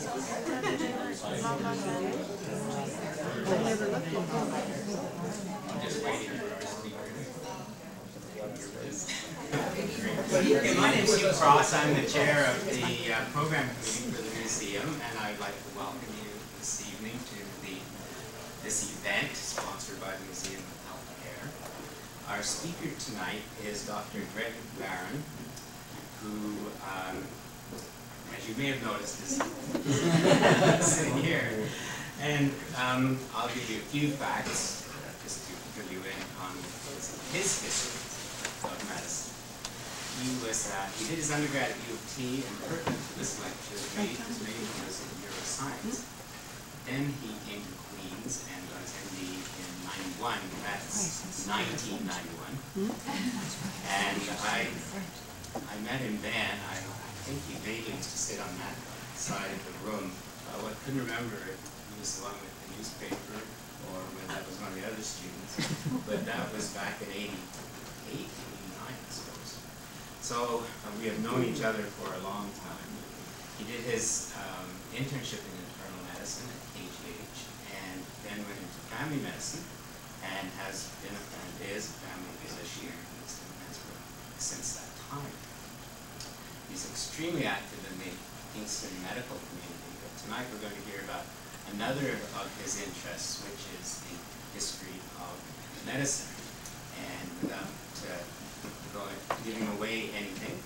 Okay, my name is Hugh Cross. I'm the chair of the program committee for the museum, and I'd like to welcome you this evening to this event sponsored by the Museum of Healthcare. Our speaker tonight is Dr. Gregory Baran, who, as you may have noticed, is sitting here. And I'll give you a few facts just to fill you in on his history of medicine. He did his undergrad at U of T, and pertinent to this lecture, his major was in neuroscience. Then he came to Queens and got his MD in '91. That's 1991. And I met him then. I think he vaguely used to sit on that side of the room. I couldn't remember if he was the one with the newspaper or whether that was one of the other students. But that was back in '88, '89, I suppose. So we have known each other for a long time. He did his internship in internal medicine at KGH, and then went into family medicine, and is a family physician here in Kingston since that time. He's extremely active in the Kingston medical community, but tonight we're going to hear about another of his interests, which is the history of medicine. And without giving away anything,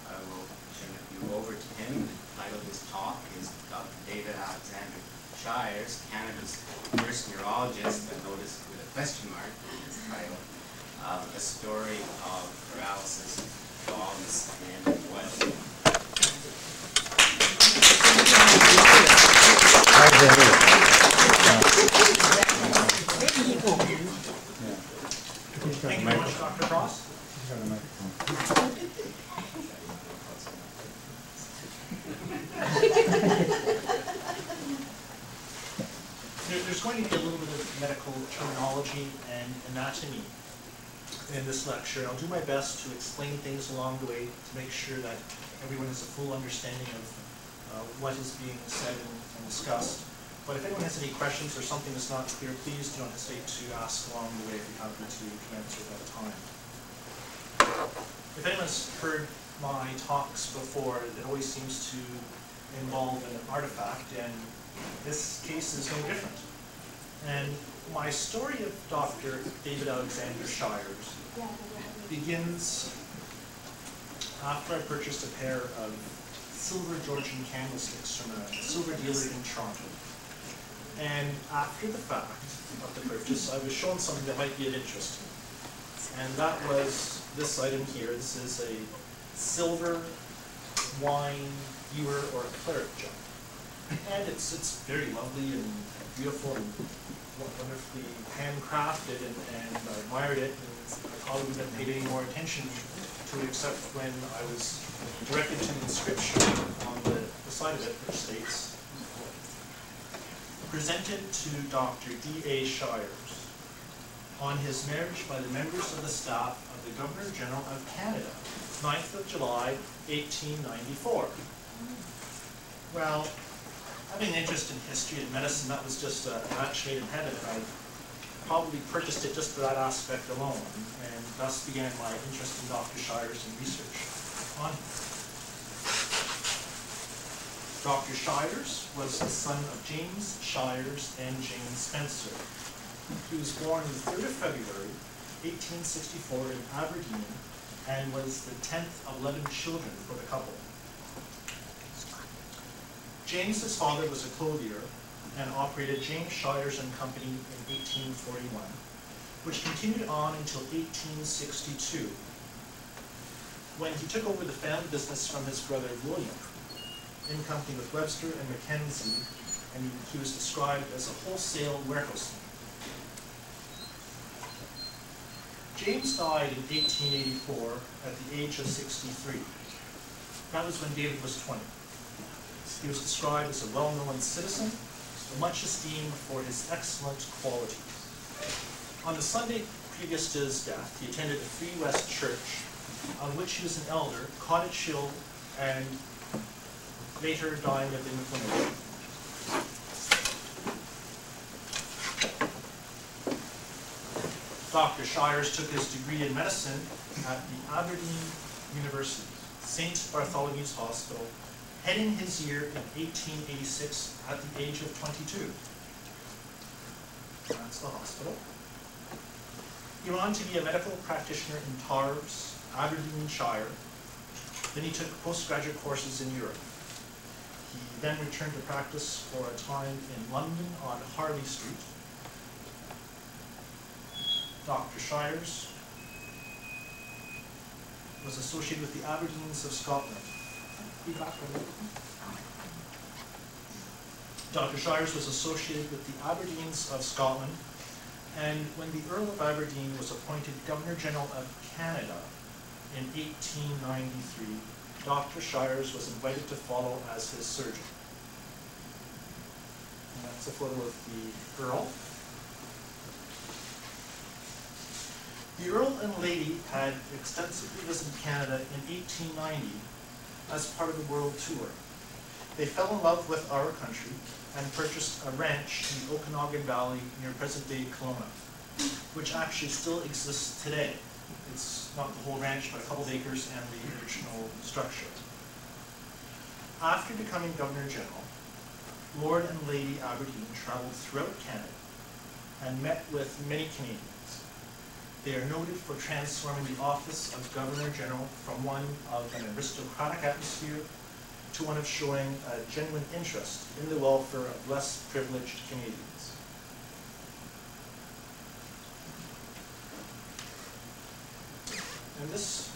I will turn you over to him. The title of his talk is Dr. David Shirres, Canada's first neurologist, I noticed with a question mark in his title, a story of paralysis, baldness, and what. Thank you very much, Dr. Cross. There's going to be a little bit of medical terminology and anatomy in this lecture. I'll do my best to explain things along the way to make sure that everyone has a full understanding of what is being said and discussed. But if anyone has any questions or something that's not clear, please do not hesitate to ask along the way. I'd be happy to answer at that time. If anyone's heard my talks before, it always seems to involve an artifact, and this case is no different. And my story of Dr. David Alexander Shires begins after I purchased a pair of silver Georgian candlesticks from a silver dealer in Toronto. And after the fact of the purchase, I was shown something that might be of interest to me. And that was this item here. This is a silver wine ewer or claret jug. And it's very lovely and beautiful and wonderfully handcrafted, and I admired it, and I probably wouldn't have paid any more attention to it except when I was directed to an inscription on the side of it which states, presented to Dr. D.A. Shires on his marriage by the members of the staff of the Governor-General of Canada, 9th of July, 1894. Well, having an interest in history and medicine, that was just a match made in heaven. I probably purchased it just for that aspect alone, and thus began my interest in Dr. Shires and research on him. Dr. Shires was the son of James Shires and Jane Spencer. He was born on the 3rd of February, 1864 in Aberdeen, and was the 10th of 11 children for the couple. James's father was a clothier and operated James Shires and Company in 1841, which continued on until 1862, when he took over the family business from his brother William, in company with Webster and Mackenzie, and he was described as a wholesale warehouseman. James died in 1884 at the age of 63. That was when David was 20. He was described as a well-known citizen, much esteemed for his excellent qualities. On the Sunday previous to his death, he attended the Free West Church, on which he was an elder, Cottage Hill, and later dying of inflammation. Dr. Shires took his degree in medicine at the Aberdeen University, St. Bartholomew's Hospital, heading his year in 1886 at the age of 22. That's the hospital. He went on to be a medical practitioner in Tarbes, Aberdeenshire. Then he took postgraduate courses in Europe. He then returned to practice for a time in London on Harley Street. Dr. Shires was associated with the Aberdeens of Scotland. Dr. Shires was associated with the Aberdeens of Scotland, and when the Earl of Aberdeen was appointed Governor-General of Canada in 1893, Dr. Shires was invited to follow as his surgeon. And that's a photo of the Earl. The Earl and Lady had extensively visited Canada in 1890 as part of the World Tour. They fell in love with our country and purchased a ranch in the Okanagan Valley near present-day Kelowna, which actually still exists today. It's not the whole ranch, but a couple of acres and the original structure. After becoming Governor-General, Lord and Lady Aberdeen traveled throughout Canada and met with many Canadians. They are noted for transforming the office of Governor-General from one of an aristocratic atmosphere to one of showing a genuine interest in the welfare of less privileged Canadians. And this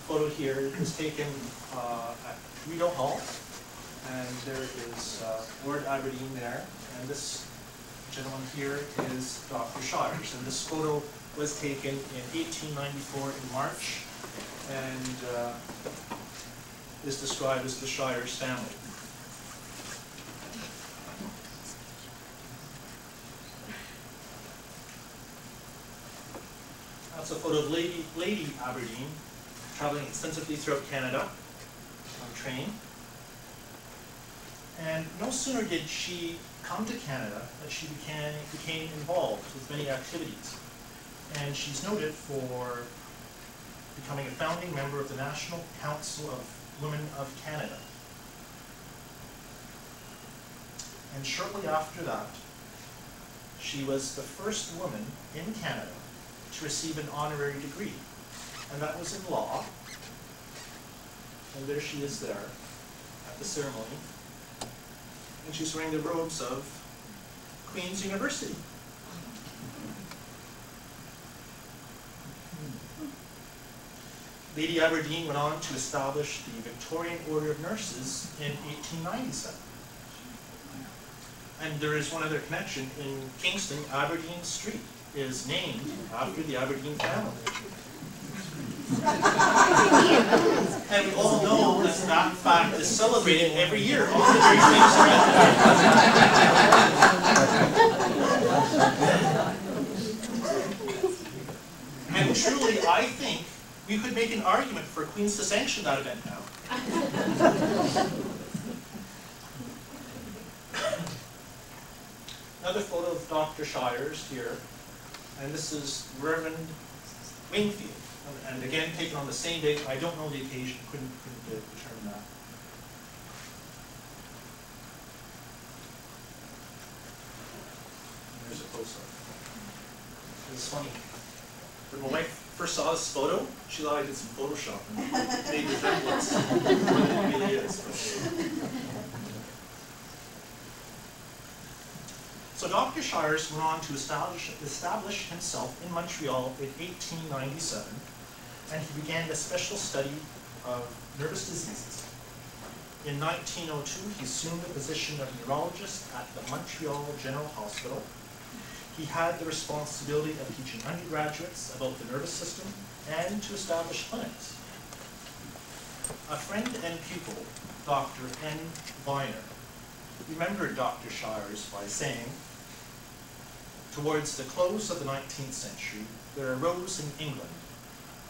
photo here is taken at Rideau Hall, and there is Lord Aberdeen there, and this gentleman here is Dr. Shires, and this photo was taken in 1894 in March, and is described as the Shires family. That's a photo of Lady Aberdeen traveling extensively throughout Canada on train. And no sooner did she come to Canada that she became involved with many activities. And she's noted for becoming a founding member of the National Council of Women of Canada. And shortly after that, she was the first woman in Canada to receive an honorary degree, and that was in law. And there she is there at the ceremony, and she's wearing the robes of Queen's University. Lady Aberdeen went on to establish the Victorian Order of Nurses in 1897. And there is one other connection. In Kingston, Aberdeen Street is named after the Aberdeen family. And we all know that that fact is celebrated every year on the very same street. And truly, I think we could make an argument for Queens to sanction that event now. Another photo of Dr. Shires here, and this is Reverend Wingfield, and again taken on the same date. I don't know the occasion, couldn't determine that. And there's a close-up. It's funny. When my wife first saw this photo, she thought I did some Photoshop and made resemblance to what it really is. So Dr. Shires went on to establish himself in Montreal in 1897, and he began a special study of nervous diseases. In 1902, he assumed the position of neurologist at the Montreal General Hospital. He had the responsibility of teaching undergraduates about the nervous system and to establish clinics. A friend and pupil, Dr. N. Viner, remembered Dr. Shires by saying, "Towards the close of the 19th century, there arose in England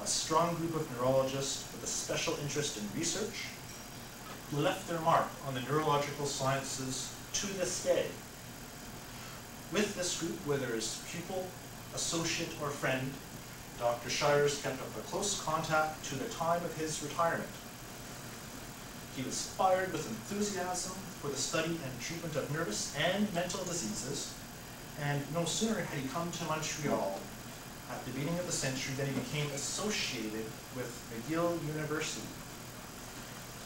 a strong group of neurologists with a special interest in research who left their mark on the neurological sciences to this day. With this group were his pupil, associate, or friend, Dr. Shires kept up a close contact to the time of his retirement. He was fired with enthusiasm for the study and treatment of nervous and mental diseases, and no sooner had he come to Montreal at the beginning of the century than he became associated with McGill University.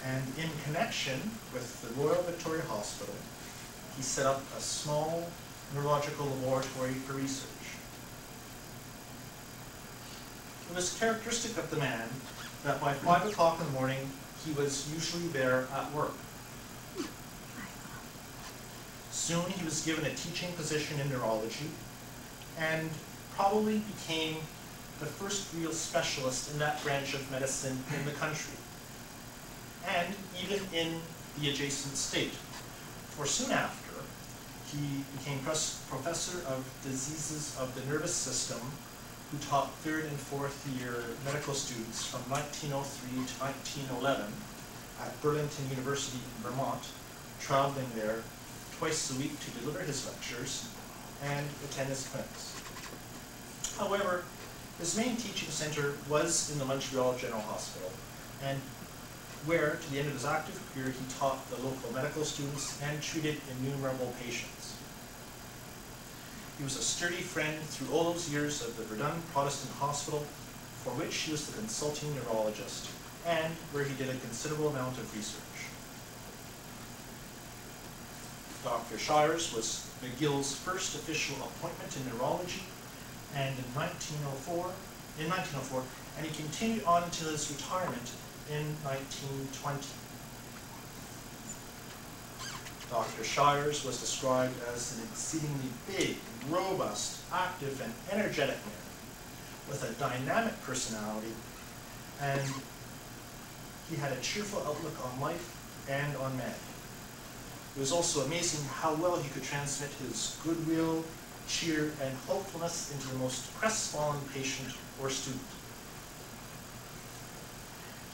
And in connection with the Royal Victoria Hospital, he set up a small neurological laboratory for research. It was characteristic of the man that by 5 o'clock in the morning, he was usually there at work. Soon he was given a teaching position in neurology and probably became the first real specialist in that branch of medicine in the country, and even in the adjacent state. For soon after, he became professor of diseases of the nervous system, who taught 3rd and 4th year medical students from 1903 to 1911 at Burlington University in Vermont, traveling there twice a week to deliver his lectures and attend his clinics. However, his main teaching center was in the Montreal General Hospital, and where, to the end of his active career, he taught the local medical students and treated innumerable patients. He was a sturdy friend through all those years of the Verdun Protestant Hospital, for which he was the consulting neurologist, and where he did a considerable amount of research. Dr. Shires was McGill's first official appointment in neurology, and in 1904, and he continued on until his retirement in 1920. Dr. Shires was described as an exceedingly big, robust, active, and energetic man with a dynamic personality, and he had a cheerful outlook on life and on men. It was also amazing how well he could transmit his goodwill, cheer, and hopefulness into the most crestfallen patient or student.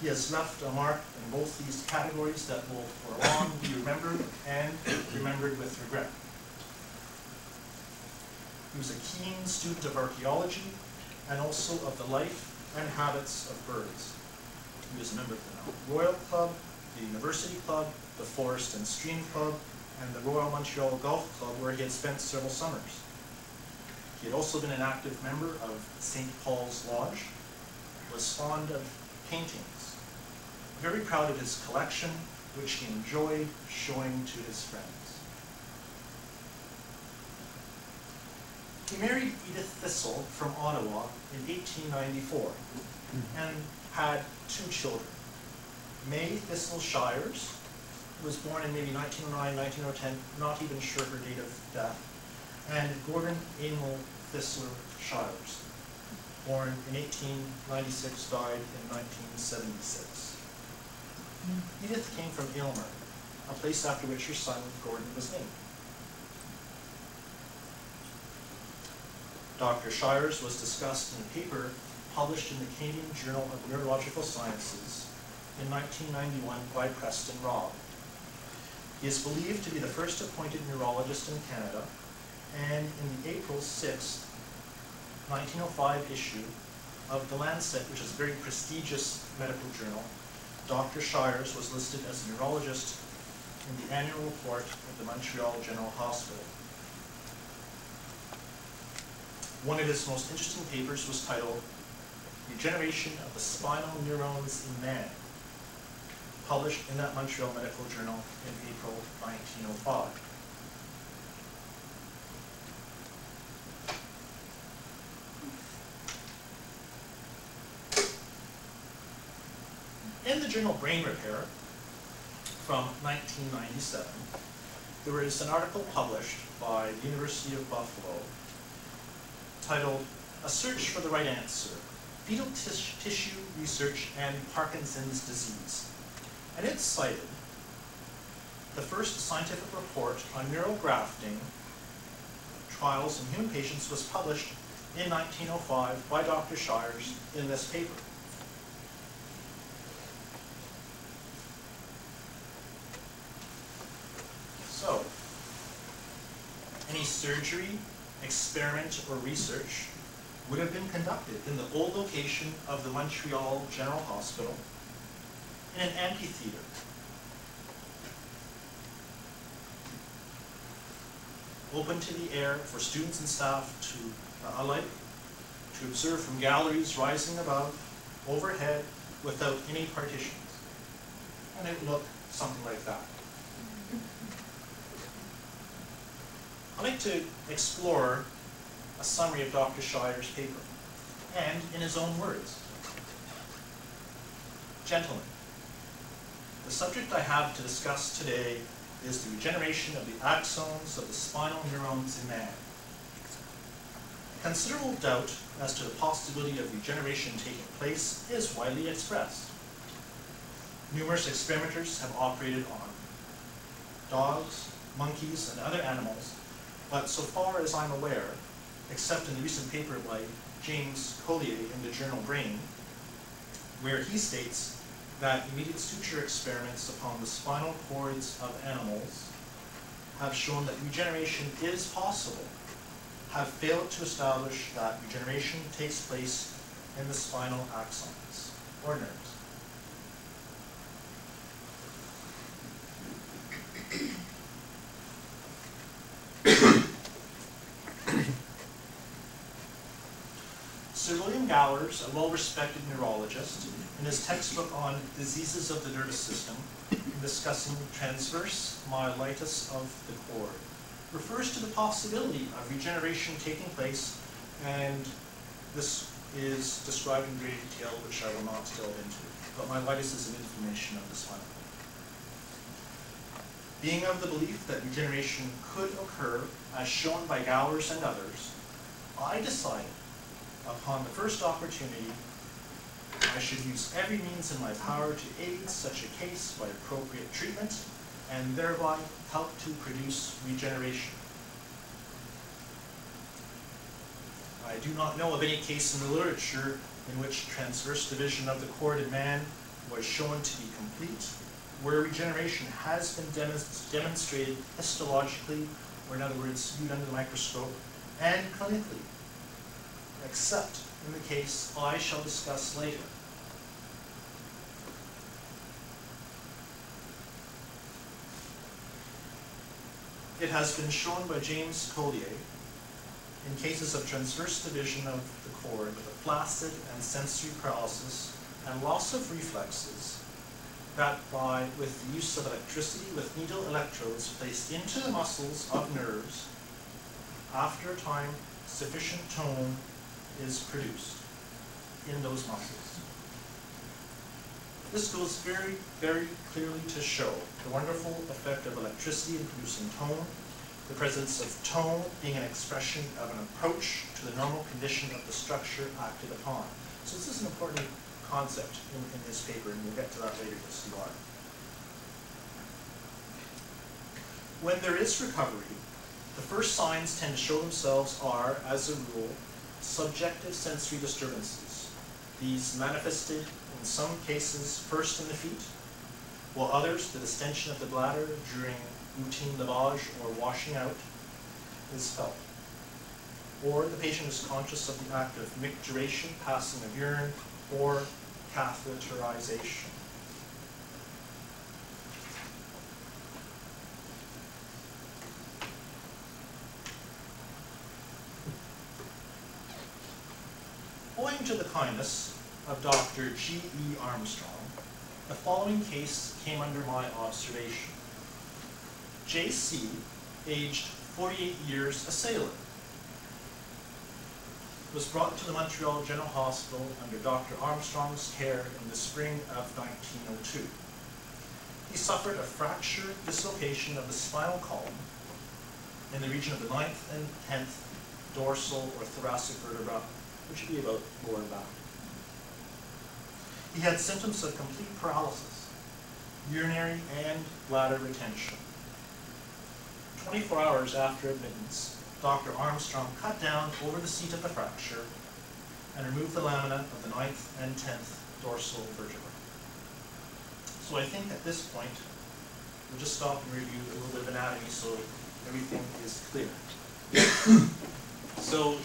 He has left a mark in both these categories that will for long be remembered and remembered with regret. He was a keen student of archaeology and also of the life and habits of birds. He was a member of the Mount Royal Club, the University Club, the Forest and Stream Club, and the Royal Montreal Golf Club, where he had spent several summers. He had also been an active member of St. Paul's Lodge, was fond of paintings, very proud of his collection, which he enjoyed showing to his friends. He married Edith Thistle from Ottawa in 1894 and had 2 children. May Thistle Shires, who was born in maybe 1909, 1910, not even sure her date of death, and Gordon Emil Thistle Shires, born in 1896, died in 1976. Edith came from Aylmer, a place after which her son Gordon was named. Dr. Shires was discussed in a paper published in the Canadian Journal of Neurological Sciences in 1991 by Preston Robb. He is believed to be the first appointed neurologist in Canada, and in the April 6, 1905 issue of The Lancet, which is a very prestigious medical journal, Dr. Shires was listed as a neurologist in the annual report of the Montreal General Hospital. One of his most interesting papers was titled Regeneration of the Spinal Neurons in Man, published in that Montreal Medical Journal in April 1905. In the journal Brain Repair from 1997, there was an article published by the University of Buffalo titled A Search for the Right Answer, Fetal Tissue Research and Parkinson's Disease. And it cited the first scientific report on neural grafting trials in human patients was published in 1905 by Dr. Shires in this paper. So, any surgery, experiment, or research would have been conducted in the old location of the Montreal General Hospital in an amphitheater. Open to the air for students and staff alike to observe from galleries rising above, overhead, without any partitions. And it would look something like that. I'd like to explore a summary of Dr. Shires' paper, and in his own words. Gentlemen, the subject I have to discuss today is the regeneration of the axons of the spinal neurons in man. Considerable doubt as to the possibility of regeneration taking place is widely expressed. Numerous experimenters have operated on dogs, monkeys, and other animals, but so far as I'm aware, except in the recent paper by James Collier in the journal Brain, where he states that immediate suture experiments upon the spinal cords of animals have shown that regeneration is possible, have failed to establish that regeneration takes place in the spinal axons, or nerves. Sir William Gowers, a well-respected neurologist, in his textbook on diseases of the nervous system, in discussing transverse myelitis of the cord, refers to the possibility of regeneration taking place, and this is described in great detail, which I will not delve into. But myelitis is an inflammation of the spinal cord. Being of the belief that regeneration could occur, as shown by Gowers and others, I decided, upon the first opportunity, I should use every means in my power to aid such a case by appropriate treatment, and thereby help to produce regeneration. I do not know of any case in the literature in which transverse division of the cord in man was shown to be complete, where regeneration has been demonstrated histologically, or in other words, viewed under the microscope, and clinically, except in the case I shall discuss later. It has been shown by James Collier in cases of transverse division of the cord with a flaccid and sensory paralysis and loss of reflexes that with the use of electricity with needle electrodes placed into the muscles of nerves, after a time, sufficient tone is produced in those muscles. This goes very, very clearly to show the wonderful effect of electricity in producing tone, the presence of tone being an expression of an approach to the normal condition of the structure acted upon. So this is an important concept in this paper, and we'll get to that later to see why. When there is recovery, the first signs tend to show themselves are, as a rule, subjective sensory disturbances. These manifested in some cases first in the feet, while others the distension of the bladder during routine lavage or washing out is felt. Or the patient is conscious of the act of micturition, passing of urine, or catheterization. Owing to the kindness of Dr. G.E. Armstrong, the following case came under my observation. J.C., aged 48 years, a sailor, was brought to the Montreal General Hospital under Dr. Armstrong's care in the spring of 1902. He suffered a fracture dislocation of the spinal column in the region of the 9th and 10th dorsal or thoracic vertebra, which would be about lower back. He had symptoms of complete paralysis, urinary and bladder retention. 24 hours after admittance, Dr. Armstrong cut down over the seat of the fracture and removed the lamina of the 9th and 10th dorsal vertebra. So I think at this point, we'll just stop and review a little bit of anatomy so everything is clear. So,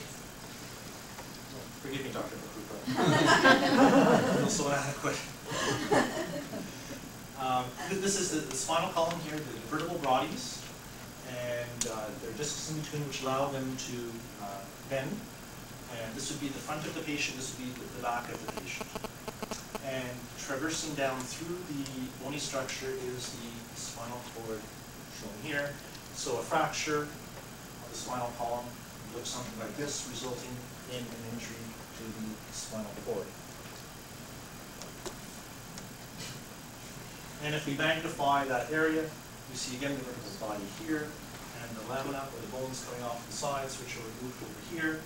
also inadequate. This is the spinal column here, the vertebral bodies, and there are discs in between which allow them to bend. And this would be the front of the patient, this would be the back of the patient. And traversing down through the bony structure is the spinal cord shown here. So a fracture of the spinal column looks something like this, resulting in an injury to the spinal cord. And if we magnify that area, you see again the vertebral body here, and the lamina, or the bones coming off the sides, which are removed over here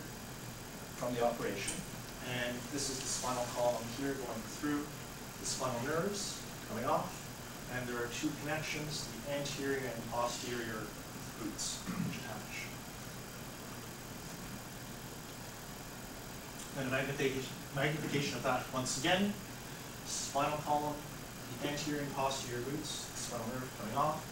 from the operation. And this is the spinal column here going through the spinal nerves coming off. And there are two connections, the anterior and posterior roots, which attach. And a magnification of that once again, spinal column, the anterior and posterior roots, the spinal nerve coming off.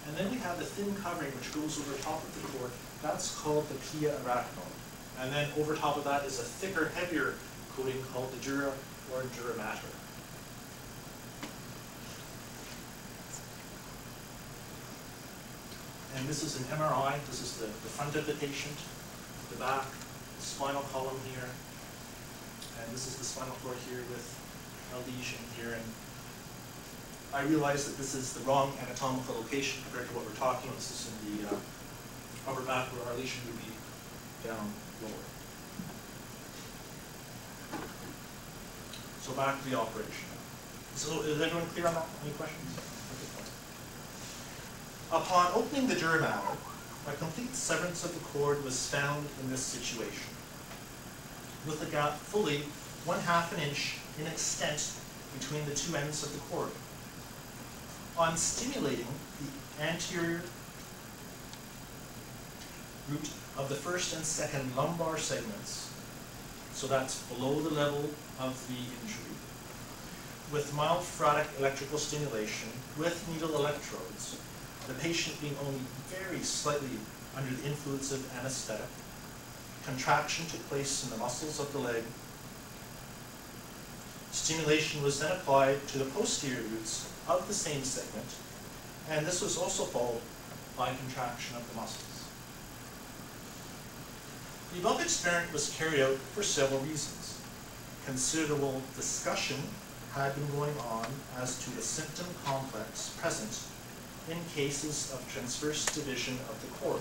And then we have the thin covering which goes over top of the cord. That's called the pia arachnoid. And then over top of that is a thicker, heavier coating called the dura or dura mater. And this is an MRI. This is the front of the patient, the back, the spinal column here. And this is the spinal cord here with a lesion here. And I realize that this is the wrong anatomical location compared to what we're talking about. This is in the upper back where our lesion would be down lower. So back to the operation. So is everyone clear on that? Any questions? Upon opening the dura mater, a complete severance of the cord was found in this situation, with a gap fully 1/2 an inch in extent between the two ends of the cord. On stimulating the anterior root of the first and second lumbar segments, so that's below the level of the injury, with mild phoratic electrical stimulation with needle electrodes, the patient being only very slightly under the influence of anesthetic, contraction took place in the muscles of the leg. Stimulation was then applied to the posterior roots of the same segment, and this was also followed by contraction of the muscles. The above experiment was carried out for several reasons. Considerable discussion had been going on as to the symptom complex present in cases of transverse division of the cord.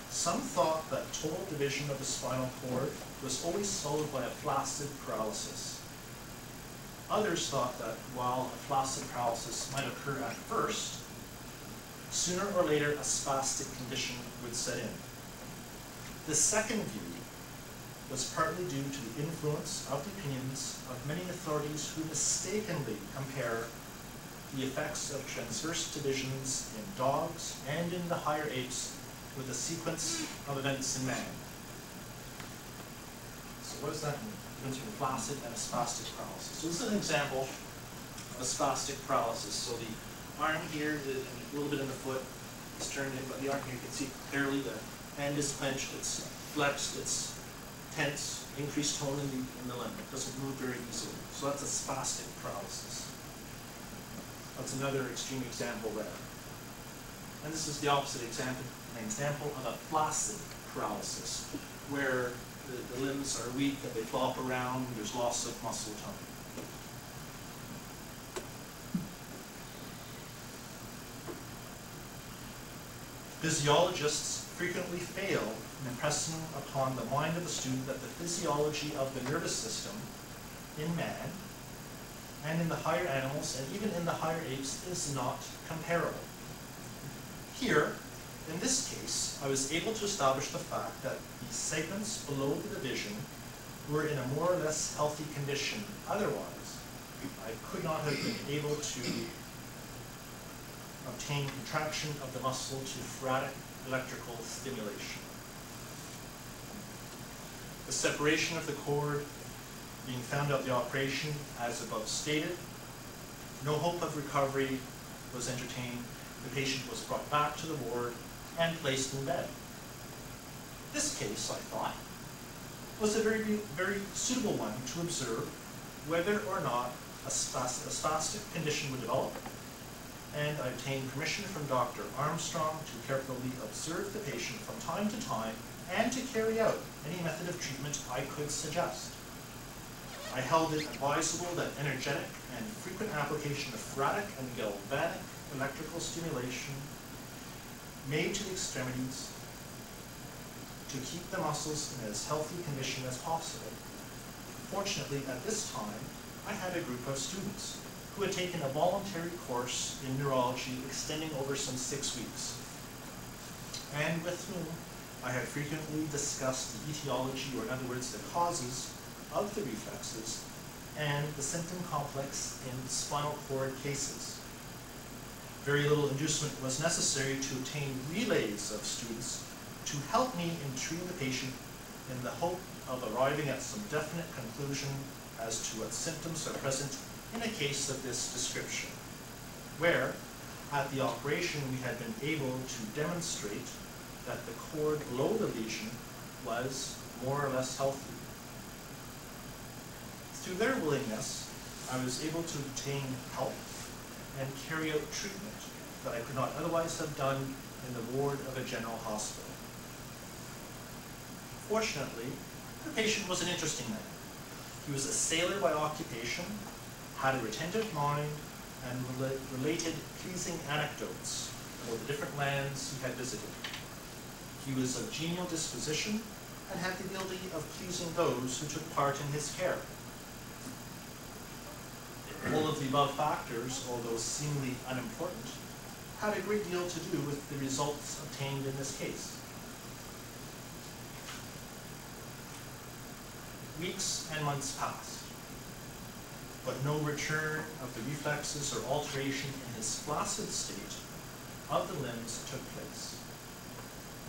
Some thought that total division of the spinal cord was always followed by a flaccid paralysis. Others thought that while a flaccid paralysis might occur at first, sooner or later a spastic condition would set in. The second view was partly due to the influence of the opinions of many authorities who mistakenly compare the effects of transverse divisions in dogs and in the higher apes with a sequence of events in man. So what does that mean? The difference between flaccid and a spastic paralysis. So this is an example of a spastic paralysis. So the arm here, and a little bit in the foot, is turned in, but the arm here you can see clearly the hand is clenched, it's flexed, it's tense, increased tone in the limb. It doesn't move very easily. So that's a spastic paralysis. That's another extreme example there. And this is the opposite example, an example of a flaccid paralysis, where the limbs are weak and they flop around, there's loss of muscle tone. Physiologists frequently fail in impressing upon the mind of the student that the physiology of the nervous system in man and in the higher animals and even in the higher apes is not comparable. Here, in this case, I was able to establish the fact that the segments below the division were in a more or less healthy condition. Otherwise, I could not have been able to obtain contraction of the muscle to phoratic electrical stimulation. The separation of the cord being found out the operation as above stated, no hope of recovery was entertained. The patient was brought back to the ward and placed in bed. This case, I thought, was a very suitable one to observe whether or not a spastic condition would develop, and I obtained permission from Dr. Armstrong to carefully observe the patient from time to time and to carry out any method of treatment I could suggest. I held it advisable that energetic and frequent application of phoretic and galvanic electrical stimulation made to the extremities to keep the muscles in as healthy condition as possible. Fortunately, at this time, I had a group of students who had taken a voluntary course in neurology extending over some 6 weeks, and with whom I had frequently discussed the etiology, or in other words, the causes of the reflexes and the symptom complex in spinal cord cases. Very little inducement was necessary to obtain relays of students to help me in treating the patient in the hope of arriving at some definite conclusion as to what symptoms are present in a case of this description, where at the operation we had been able to demonstrate that the cord below the lesion was more or less healthy. Through their willingness, I was able to obtain help and carry out treatment that I could not otherwise have done in the ward of a general hospital. Fortunately, the patient was an interesting man. He was a sailor by occupation, had a retentive mind, and related pleasing anecdotes about the different lands he had visited. He was of genial disposition and had the ability of pleasing those who took part in his care. All of the above factors, although seemingly unimportant, had a great deal to do with the results obtained in this case. Weeks and months passed, but no return of the reflexes or alteration in his flaccid state of the limbs took place.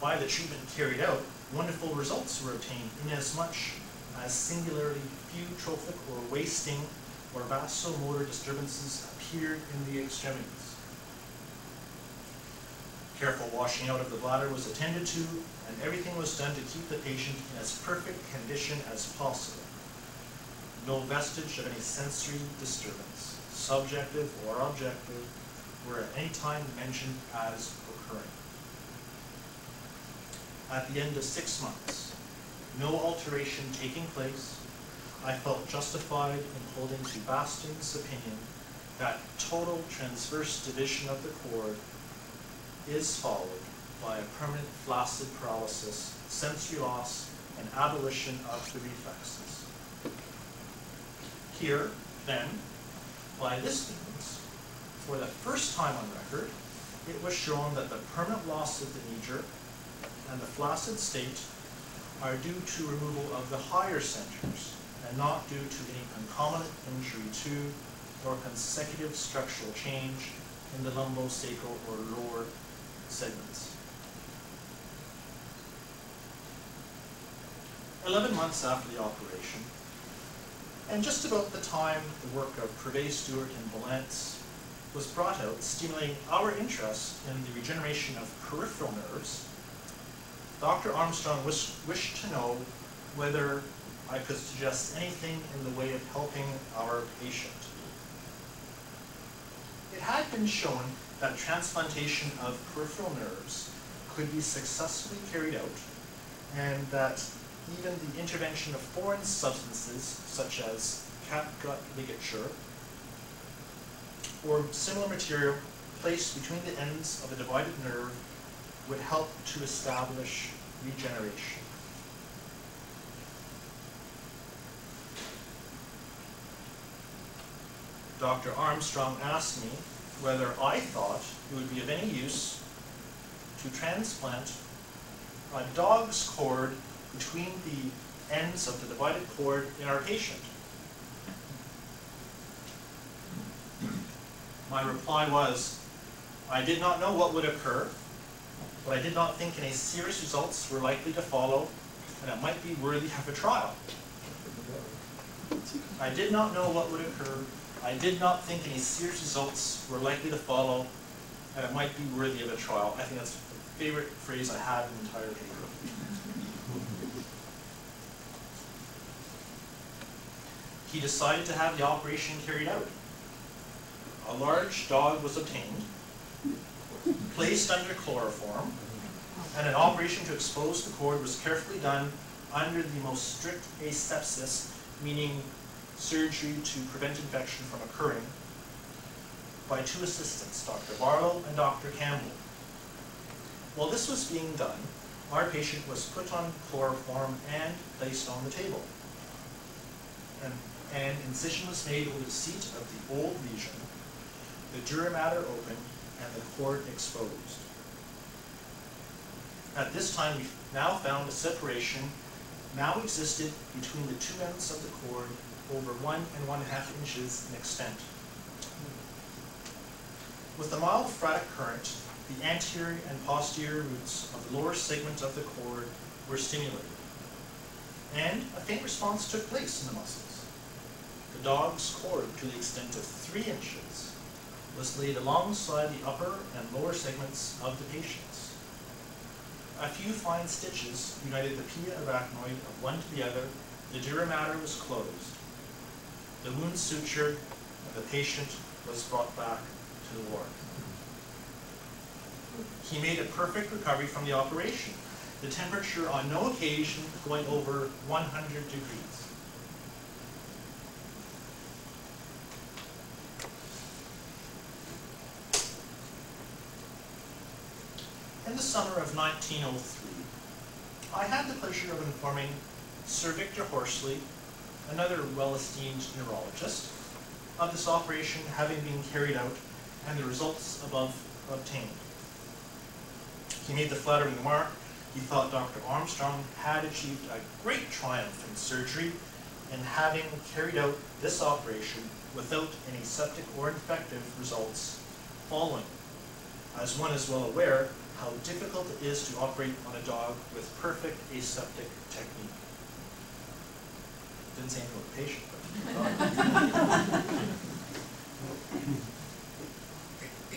By the treatment carried out, wonderful results were obtained inasmuch as singularly few trophic or wasting or vasomotor disturbances appeared in the extremities. Careful washing out of the bladder was attended to, and everything was done to keep the patient in as perfect condition as possible. No vestige of any sensory disturbance, subjective or objective, were at any time mentioned as occurring. At the end of 6 months, no alteration taking place, I felt justified in holding to Basting's opinion that total transverse division of the cord is followed by a permanent flaccid paralysis, sensory loss, and abolition of the reflexes. Here, then, by this means, for the first time on record, it was shown that the permanent loss of the knee jerk and the flaccid state are due to removal of the higher centers and not due to any concomitant injury to or consecutive structural change in the lumbosacral or lower segments. 11 months after the operation, and just about the time the work of Purvey, Stewart, and Valence was brought out, stimulating our interest in the regeneration of peripheral nerves, Dr. Armstrong wished to know whether I could suggest anything in the way of helping our patient. It had been shown that transplantation of peripheral nerves could be successfully carried out, and that even the intervention of foreign substances, such as catgut ligature, or similar material placed between the ends of a divided nerve, would help to establish regeneration. Dr. Armstrong asked me whether I thought it would be of any use to transplant a dog's cord between the ends of the divided cord in our patient. My reply was, I did not know what would occur, but I did not think any serious results were likely to follow, and it might be worthy of a trial. I did not know what would occur. I did not think any serious results were likely to follow, and it might be worthy of a trial. I think that's the favorite phrase I had in the entire paper. he decided to have the operation carried out. A large dog was obtained, placed under chloroform, and an operation to expose the cord was carefully done under the most strict asepsis, meaning surgery to prevent infection from occurring, by two assistants, Dr. Barlow and Dr. Campbell. While this was being done, our patient was put on chloroform and placed on the table. An incision was made over the seat of the old lesion, the dura mater open, and the cord exposed. At this time, we now found a separation now existed between the two ends of the cord over 1 1/2 inches in extent. With the mild phoratic current, the anterior and posterior roots of the lower segment of the cord were stimulated, and a faint response took place in the muscles. The dog's cord, to the extent of 3 inches, was laid alongside the upper and lower segments of the patient's. A few fine stitches united the pia arachnoid of one to the other, the dura mater was closed, the wound sutured, and the patient was brought back to the ward. He made a perfect recovery from the operation, the temperature on no occasion going over 100 degrees. In the summer of 1903, I had the pleasure of informing Sir Victor Horsley, another well-esteemed neurologist, of this operation having been carried out and the results above obtained. He made the flattering remark he thought Dr. Armstrong had achieved a great triumph in surgery in having carried out this operation without any septic or infective results following, as one is well aware how difficult it is to operate on a dog with perfect aseptic technique. Didn't say anything about the patient,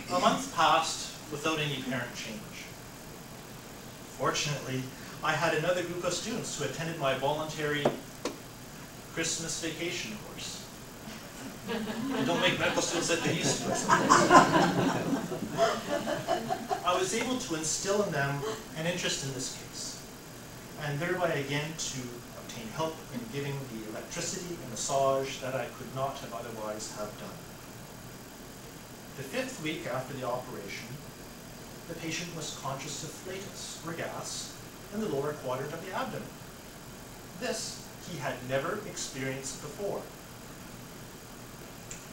but a month passed without any apparent change. Fortunately, I had another group of students who attended my voluntary Christmas vacation course. They don't make medical students like they used to. I was able to instill in them an interest in this case, and thereby again to obtain help in giving the electricity and massage that I could not have otherwise have done. The 5th week after the operation, the patient was conscious of flatus, or gas, in the lower quadrant of the abdomen. This he had never experienced before.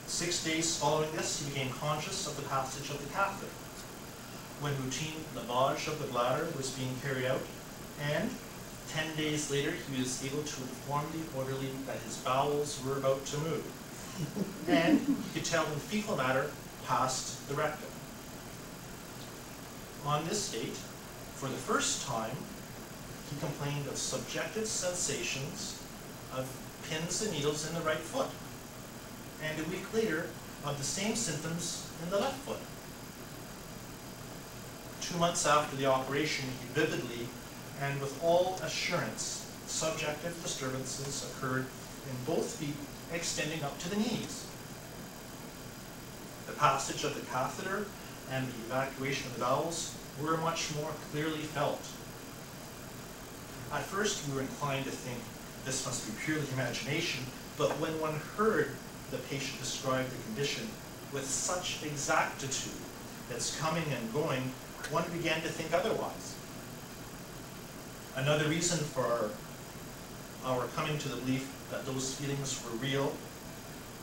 6 days following this, he became conscious of the passage of the catheter, when routine lavage of the bladder was being carried out, and 10 days later, he was able to inform the orderly that his bowels were about to move, and he could tell when fecal matter passed the rectum. On this date, for the first time, he complained of subjective sensations of pins and needles in the right foot, and a week later, of the same symptoms in the left foot. 2 months after the operation, he vividly and with all assurance, subjective disturbances occurred in both feet extending up to the knees. The passage of the catheter and the evacuation of the bowels were much more clearly felt. At first, we were inclined to think this must be purely imagination, but when one heard the patient describe the condition with such exactitude, its coming and going, one began to think otherwise. Another reason for our coming to the belief that those feelings were real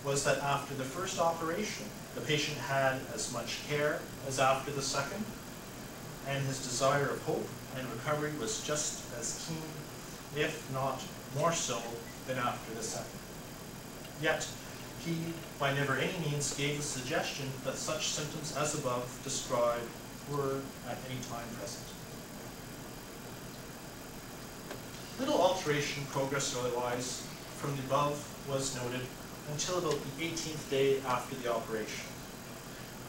was that after the first operation, the patient had as much care as after the second, and his desire of hope and recovery was just as keen, if not more so, than after the second. Yet, he by never any means gave the suggestion that such symptoms as above described were at any time present. Little alteration, progress or otherwise, from the above was noted until about the 18th day after the operation,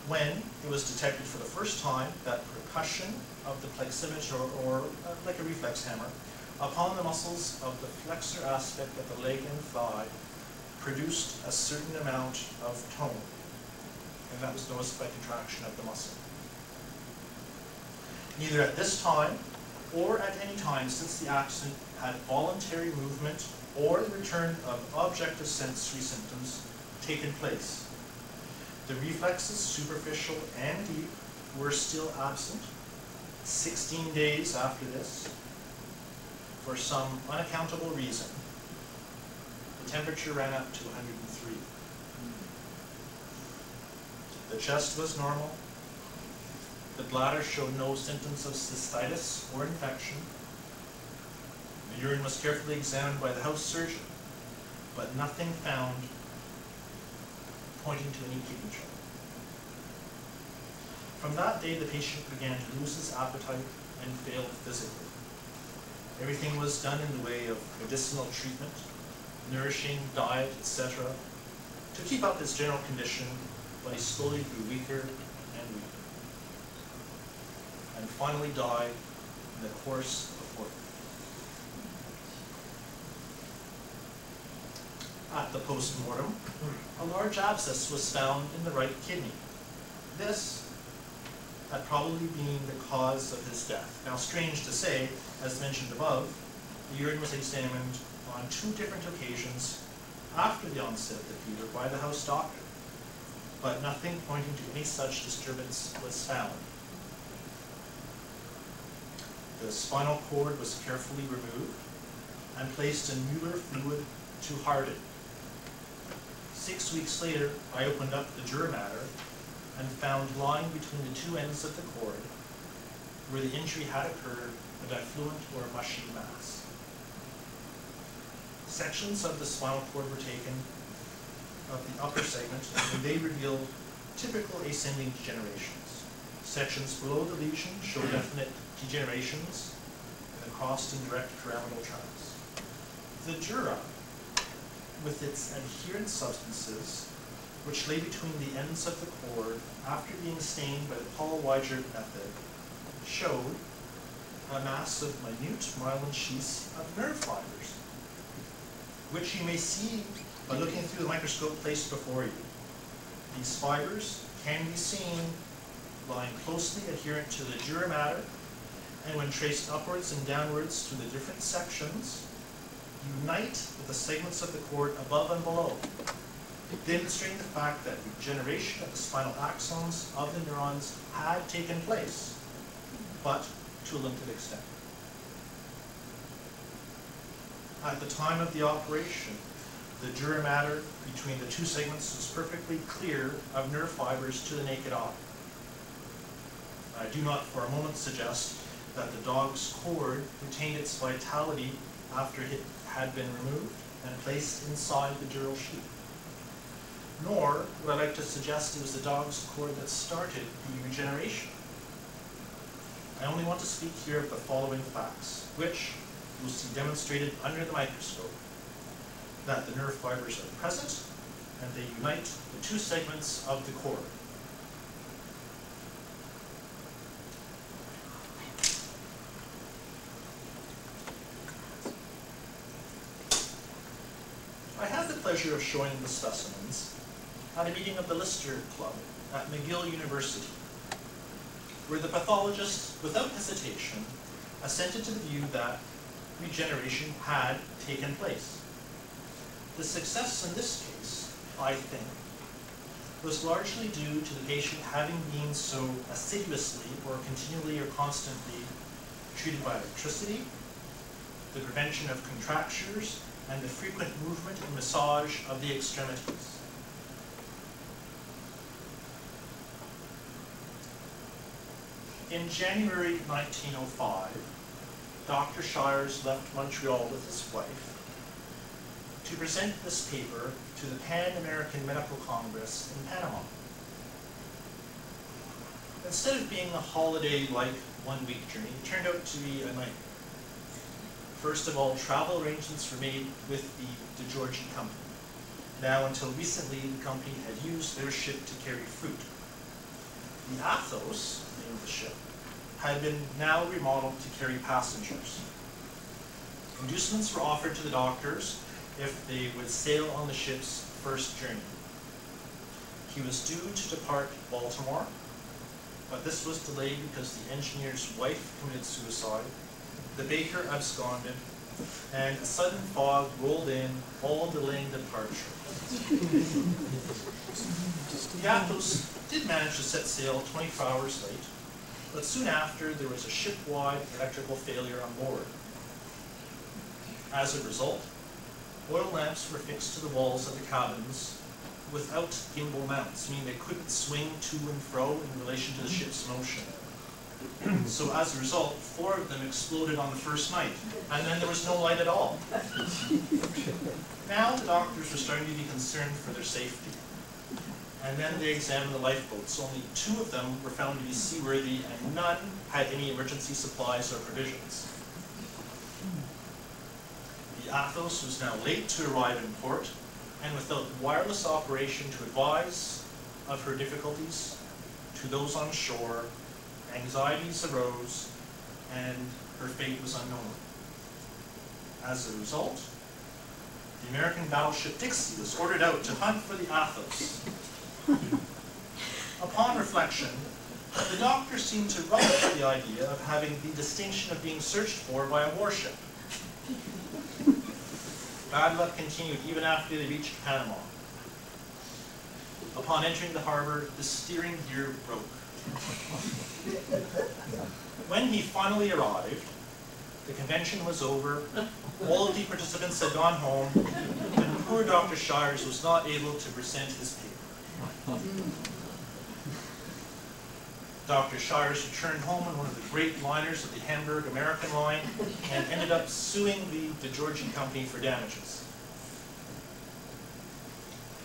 when it was detected for the first time that percussion of the pleximeter, or like a reflex hammer, upon the muscles of the flexor aspect of the leg and thigh produced a certain amount of tone, and that was noticed by contraction of the muscle. Neither at this time or at any time since the accident had voluntary movement or the return of objective sensory symptoms taken place. The reflexes, superficial and deep, were still absent 16 days after this. For some unaccountable reason, the temperature ran up to 103. The chest was normal. The bladder showed no symptoms of cystitis or infection. The urine was carefully examined by the house surgeon, but nothing found pointing to any kidney trouble. From that day, the patient began to lose his appetite and failed physically. Everything was done in the way of medicinal treatment, nourishing diet, etc., to keep up his general condition, but he slowly grew weaker and weaker, and finally died in the course of 40. At the post-mortem, a large abscess was found in the right kidney. This had probably been the cause of his death. Now, strange to say, as mentioned above, the urine was examined on 2 different occasions after the onset of the fever by the house doctor, but nothing pointing to any such disturbance was found. The spinal cord was carefully removed and placed in Mueller fluid to harden. 6 weeks later, I opened up the dura mater and found lying between the 2 ends of the cord, where the injury had occurred, a diffluent or mushy mass. Sections of the spinal cord were taken of the upper segment, and they revealed typical ascending degenerations. Sections below the lesion show definite degenerations in the crossed and direct pyramidal tracts. The dura, with its adherent substances, which lay between the ends of the cord after being stained by the Paul-Weigert method, showed a mass of minute myelin sheaths of nerve fibers, which you may see by looking through the microscope placed before you. These fibers can be seen lying closely adherent to the dura mater, and when traced upwards and downwards through the different sections, unite with the segments of the cord above and below, demonstrating the fact that regeneration of the spinal axons of the neurons had taken place, but to a limited extent. At the time of the operation, the dura mater between the 2 segments was perfectly clear of nerve fibers to the naked eye. I do not for a moment suggest that the dog's cord retained its vitality after it had been removed and placed inside the dural sheath. Nor would I like to suggest it was the dog's cord that started the regeneration. I only want to speak here of the following facts, which you will see demonstrated under the microscope: that the nerve fibers are present and they unite the 2 segments of the cord. I have the pleasure of showing the specimens at a meeting of the Lister Club at McGill University, where the pathologist, without hesitation, assented to the view that regeneration had taken place. The success in this case, I think, was largely due to the patient having been so assiduously or continually or constantly treated by electricity, the prevention of contractures, and the frequent movement and massage of the extremities. In January 1905, Dr. Shires left Montreal with his wife to present this paper to the Pan-American Medical Congress in Panama. Instead of being a holiday-like 1-week journey, it turned out to be a nightmare. First of all, travel arrangements were made with the DeGeorgi company. Now, until recently, the company had used their ship to carry fruit. The Athos, the name of the ship, had been now remodeled to carry passengers. Inducements were offered to the doctors if they would sail on the ship's first journey. He was due to depart Baltimore, but this was delayed because the engineer's wife committed suicide, the baker absconded, and a sudden fog rolled in, all delaying departure. The Athos did manage to set sail 24 hours late, but soon after there was a ship-wide electrical failure on board. As a result, oil lamps were fixed to the walls of the cabins without gimbal mounts, meaning they couldn't swing to and fro in relation to the ship's motion. So as a result, 4 of them exploded on the first night, and then there was no light at all. Now the doctors were starting to be concerned for their safety, and then they examined the lifeboats. Only 2 of them were found to be seaworthy, and none had any emergency supplies or provisions. The Athos was now late to arrive in port, and without wireless operation to advise of her difficulties to those on shore, anxieties arose, and her fate was unknown. As a result, the American battleship Dixie was ordered out to hunt for the Athos. Upon reflection, the doctor seemed to relish the idea of having the distinction of being searched for by a warship. Bad luck continued even after they reached Panama. Upon entering the harbor, the steering gear broke. When he finally arrived, the convention was over, all of the participants had gone home, and poor Dr. Shires was not able to present his paper. Dr. Shires returned home on one of the great liners of the Hamburg American line and ended up suing the DeGeorgian company for damages.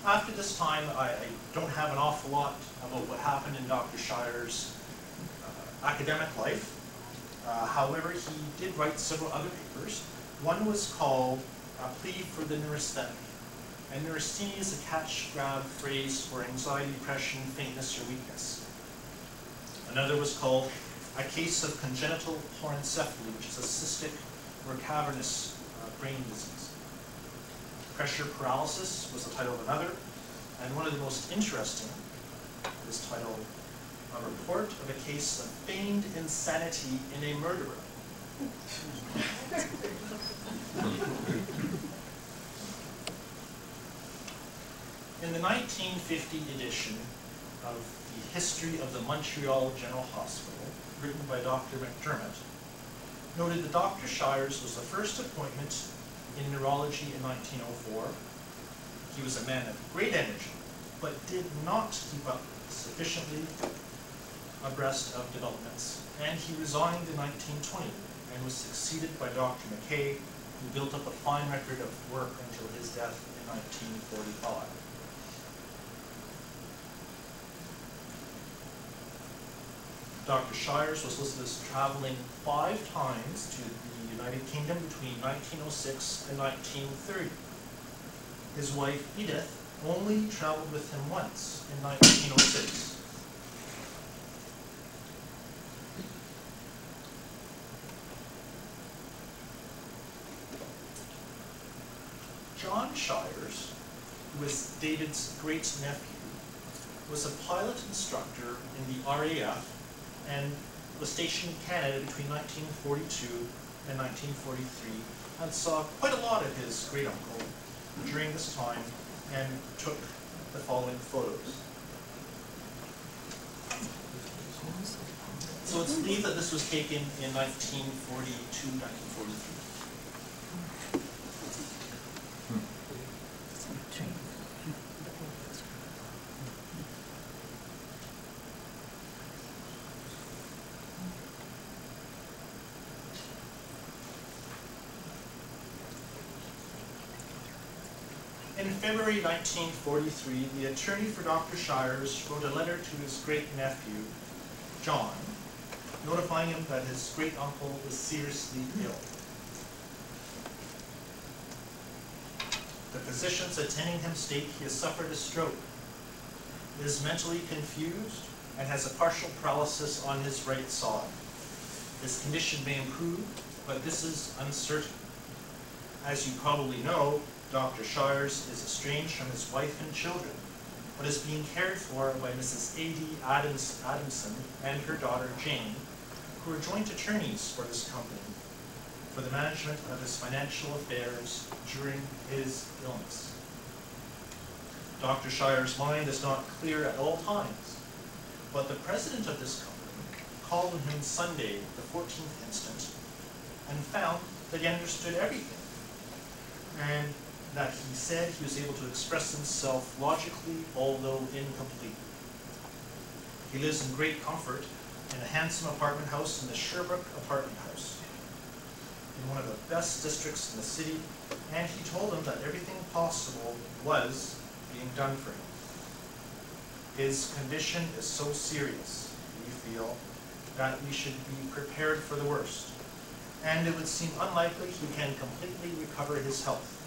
After this time, I don't have an awful lot about what happened in Dr. Shires' academic life. However, he did write several other papers. One was called A Plea for the Neurasthenic. And neurasthenia is a catch-grab phrase for anxiety, depression, faintness, or weakness. Another was called A Case of Congenital Porencephaly, which is a cystic or cavernous brain disease. Pressure Paralysis was the title of another, and one of the most interesting is titled A Report of a Case of Feigned Insanity in a Murderer. In the 1950 edition of the History of the Montreal General Hospital, written by Dr. McDermott, noted that Dr. Shires was the first appointment in neurology in 1904. He was a man of great energy, but did not keep up sufficiently abreast of developments, and he resigned in 1920 and was succeeded by Dr. McKay, who built up a fine record of work until his death in 1945. Dr. Shires was listed as traveling 5 times to the United Kingdom between 1906 and 1930. His wife, Edith, only traveled with him once in 1906. John Shires, who was David's great-nephew, was a pilot instructor in the RAF and was stationed in Canada between 1942 and 1943, and saw quite a lot of his great-uncle during this time and took the following photos. So it's believed that this was taken in 1942, 1943. In February 1943, the attorney for Dr. Shires wrote a letter to his great-nephew, John, notifying him that his great-uncle was seriously ill. The physicians attending him state he has suffered a stroke, is mentally confused, and has a partial paralysis on his right side. His condition may improve, but this is uncertain. As you probably know, Dr. Shires is estranged from his wife and children, but is being cared for by Mrs. A.D. Adamson and her daughter Jane, who are joint attorneys for this company for the management of his financial affairs during his illness. Dr. Shires' mind is not clear at all times, but the president of this company called on him Sunday, the 14th instant, and found that he understood everything, and that he said he was able to express himself logically, although incompletely. He lives in great comfort in a handsome apartment house in the Sherbrooke apartment house, in one of the best districts in the city, and he told him that everything possible was being done for him. His condition is so serious, we feel, that we should be prepared for the worst, and it would seem unlikely he can completely recover his health.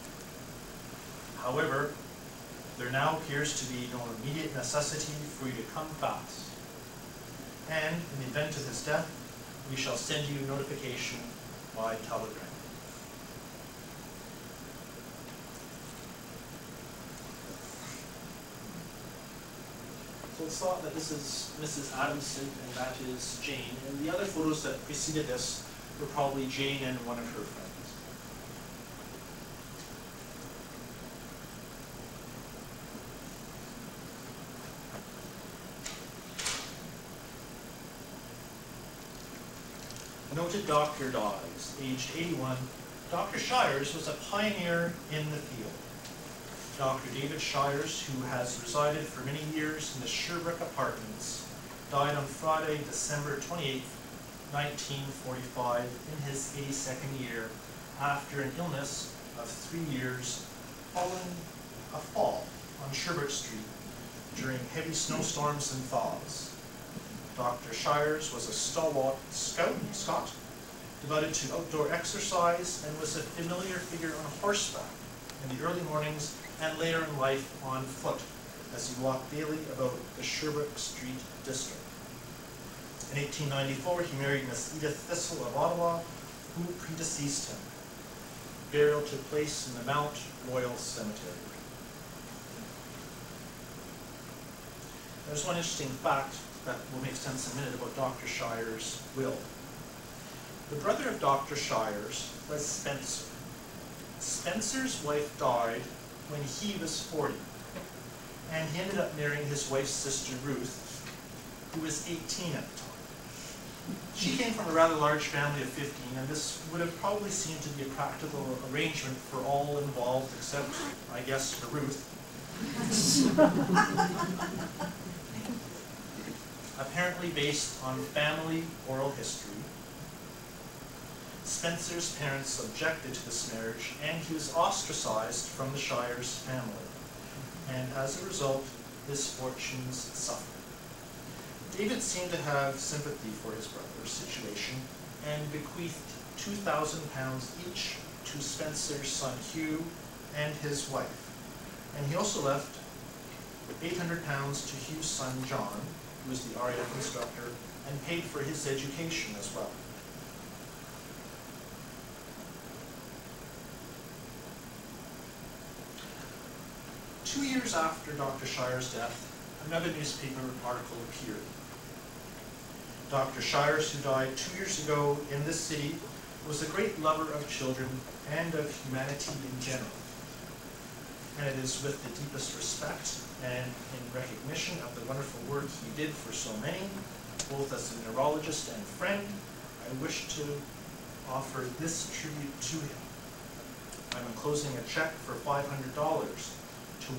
However, there now appears to be no immediate necessity for you to come fast, and in the event of his death, we shall send you notification by telegram. So it's thought that this is Mrs. Adamson and that is Jane, and the other photos that preceded this were probably Jane and one of her friends. A noted doctor dies, aged 81. Dr. Shires was a pioneer in the field. Dr. David Shires, who has resided for many years in the Sherbrooke Apartments, died on Friday, December 28, 1945, in his 82nd year, after an illness of 3 years following a fall on Sherbrooke Street during heavy snowstorms and thaws. Dr. Shires was a stalwart Scot, devoted to outdoor exercise, and was a familiar figure on horseback in the early mornings and later in life on foot, as he walked daily about the Sherbrooke Street district. In 1894, he married Miss Edith Thistle of Ottawa, who predeceased him. Burial took place in the Mount Royal Cemetery. There's one interesting fact that will make sense in a minute about Dr. Shires' will. The brother of Dr. Shires was Spencer. Spencer's wife died when he was 40, and he ended up marrying his wife's sister Ruth, who was 18 at the time. She came from a rather large family of 15, and this would have probably seemed to be a practical arrangement for all involved, except, I guess, for Ruth. Apparently based on family oral history, Spencer's parents objected to this marriage, and he was ostracized from the Shires family, and as a result, his fortunes suffered. David seemed to have sympathy for his brother's situation, and bequeathed £2,000 each to Spencer's son Hugh and his wife. And he also left £800 to Hugh's son John, who was the RAF instructor, and paid for his education as well. Two years after Dr. Shires' death, another newspaper article appeared. Dr. Shires, who died 2 years ago in this city, was a great lover of children and of humanity in general. And it is with the deepest respect and in recognition of the wonderful work he did for so many, both as a neurologist and friend, I wish to offer this tribute to him. I'm enclosing a check for $500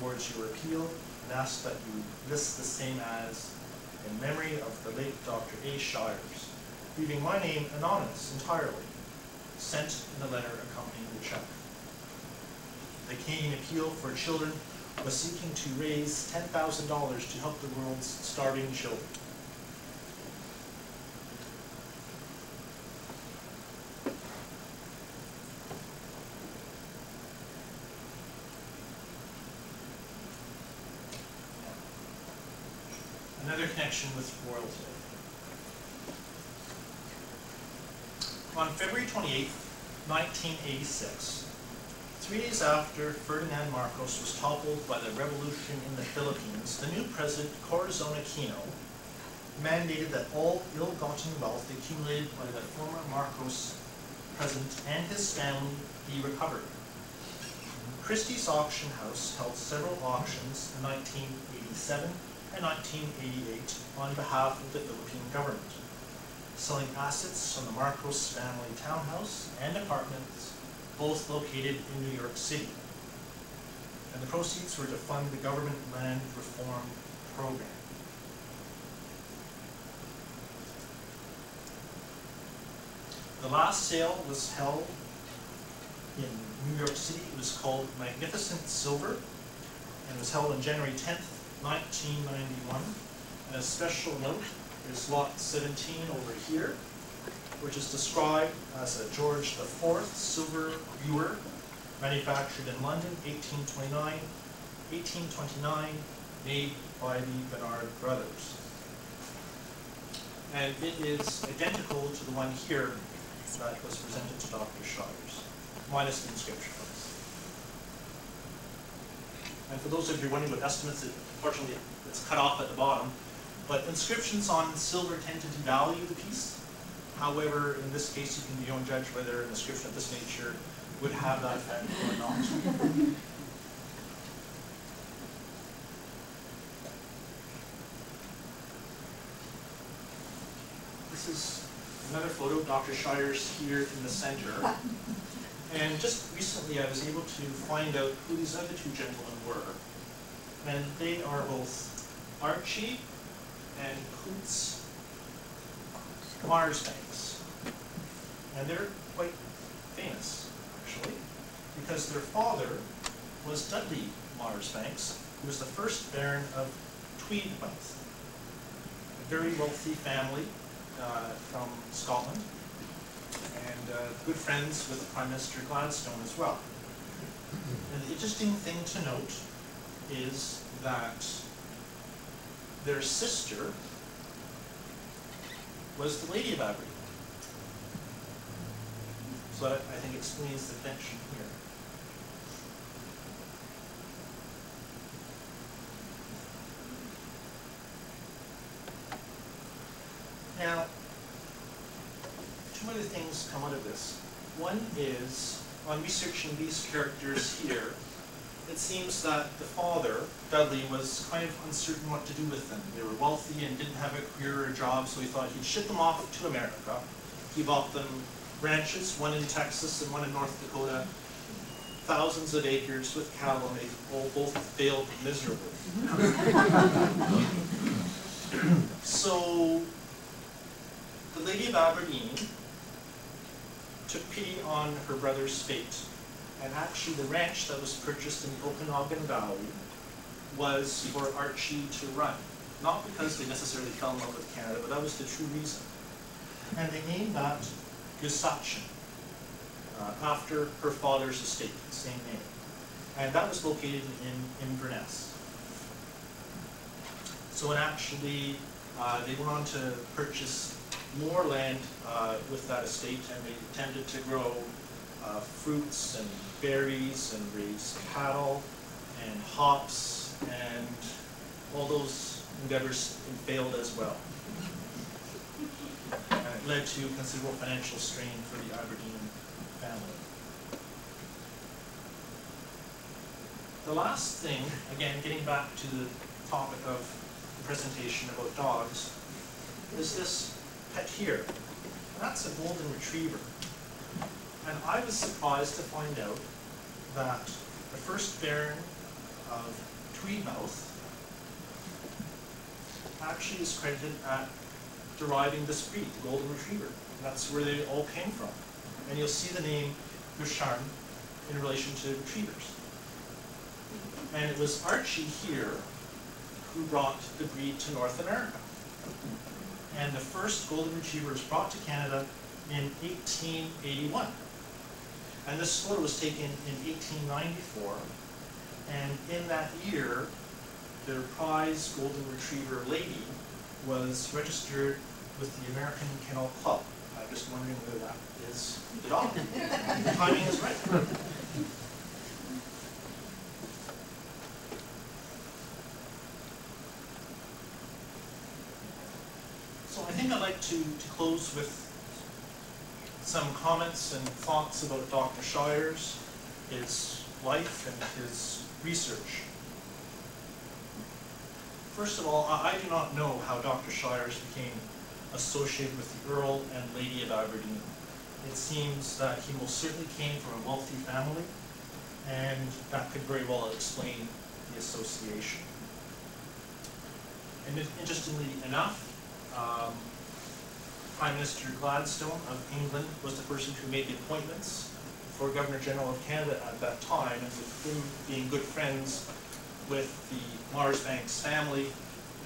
towards your appeal, and ask that you list the same as in memory of the late Dr. A. Shires, leaving my name anonymous entirely, sent in a letter accompanying the check. The Canadian Appeal for Children was seeking to raise $10,000 to help the world's starving children. Another connection with royalty. On February 28, 1986, 3 days after Ferdinand Marcos was toppled by the revolution in the Philippines, the new president, Corazon Aquino, mandated that all ill-gotten wealth accumulated by the former Marcos president and his family be recovered. Christie's Auction House held several auctions in 1987 and 1988 on behalf of the Philippine government, selling assets from the Marcos family townhouse and apartments, both located in New York City. And the proceeds were to fund the government land reform program. The last sale was held in New York City. It was called Magnificent Silver, and was held on January 10th, 1991. And a special note is lot 17 over here, which is described as a George IV silver ewer, manufactured in London, 1829, made by the Baran brothers. And it is identical to the one here that was presented to Dr. Shires, minus the inscription. And for those of you wondering what estimates, unfortunately it's cut off at the bottom, but inscriptions on silver tend to devalue the piece. However, in this case, you can be your own judge whether an inscription of this nature would have that effect or not. This is another photo of Dr. Shires here in the center. And just recently I was able to find out who these other two gentlemen were. And they are both Archie and Coots Marsbanks. And they're quite famous, actually, because their father was Dudley Marsbanks, who was the first Baron of Tweedmouth, a very wealthy family from Scotland, and good friends with Prime Minister Gladstone as well. And the interesting thing to note is that their sister was the Lady of Aberdeen. So that, I think, explains the connection here. Now, two other things come out of this. One is, on researching these characters here, it seems that the father, Dudley, was kind of uncertain what to do with them. They were wealthy and didn't have a career or a job, so he thought he'd ship them off to America. He bought them ranches, one in Texas and one in North Dakota, thousands of acres with cattle, and they both failed miserably. So the Lady of Aberdeen took pity on her brother's fate. And actually the ranch that was purchased in the Okanagan Valley was for Archie to run. Not because they necessarily fell in love with Canada, but that was the true reason. And they named that Gusachin, after her father's estate, the same name. And that was located in Inverness. So and actually, they went on to purchase more land with that estate, and they tended to grow fruits and berries and raise cattle and hops, and all those endeavors failed as well. And it led to considerable financial strain for the Aberdeen family. The last thing, again, getting back to the topic of the presentation about dogs, is this pet here. And that's a golden retriever. And I was surprised to find out that the first Baron of Tweedmouth actually is credited at deriving this breed, the golden retriever. And that's where they all came from. And you'll see the name Gusharn in relation to retrievers. And it was Archie here who brought the breed to North America. And the first golden retriever was brought to Canada in 1881. And this photo was taken in 1894. And in that year, their prize golden retriever lady was registered with the American Kennel Club. I'm just wondering whether that is the dog. The timing is right. close with some comments and thoughts about Dr. Shires, his life, and his research. First of all, I do not know how Dr. Shires became associated with the Earl and Lady of Aberdeen. It seems that he most certainly came from a wealthy family, and that could very well explain the association. And interestingly enough, Prime Minister Gladstone of England was the person who made the appointments for Governor General of Canada at that time, and with him being good friends with the Marsbanks family,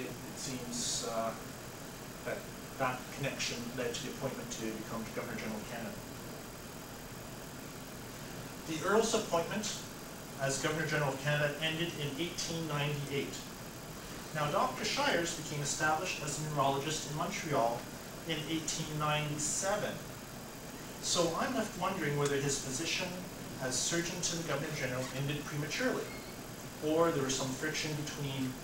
it seems that connection led to the appointment to become Governor General of Canada. The Earl's appointment as Governor General of Canada ended in 1898. Now, Dr. Shires became established as a neurologist in Montreal in 1897. So I'm left wondering whether his position as Surgeon to the Governor General ended prematurely, or there was some friction between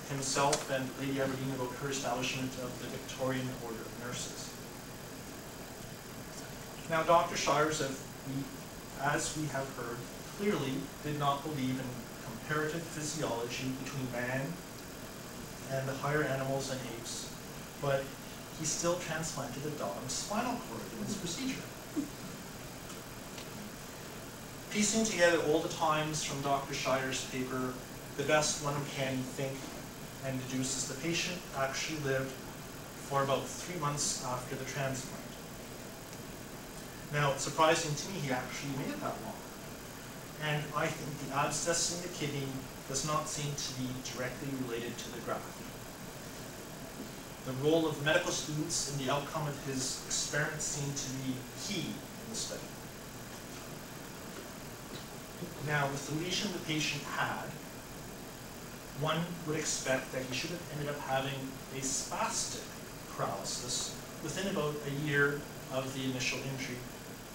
himself and Lady Aberdeen about her establishment of the Victorian Order of Nurses. Now, Dr. Shires, as we have heard, clearly did not believe in comparative physiology between man and the higher animals and apes, but he still transplanted a dog's spinal cord in his procedure. Piecing together all the times from Dr. Shires' paper, the best one can think and deduce is the patient actually lived for about 3 months after the transplant. Now, it's surprising to me he actually made it that long. And I think the abscess in the kidney does not seem to be directly related to the graft. The role of medical students in the outcome of his experiments seemed to be key in the study. Now, with the lesion the patient had, one would expect that he should have ended up having a spastic paralysis within about a year of the initial injury,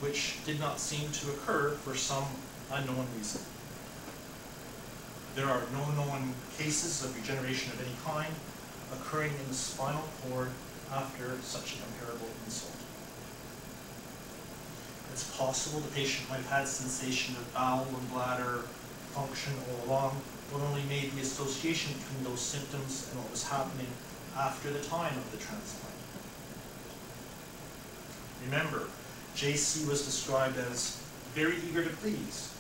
which did not seem to occur for some unknown reason. There are no known cases of regeneration of any kind occurring in the spinal cord after such a comparable insult. It's possible the patient might have had sensation of bowel and bladder function all along, but only made the association between those symptoms and what was happening after the time of the transplant. Remember, JC was described as very eager to please,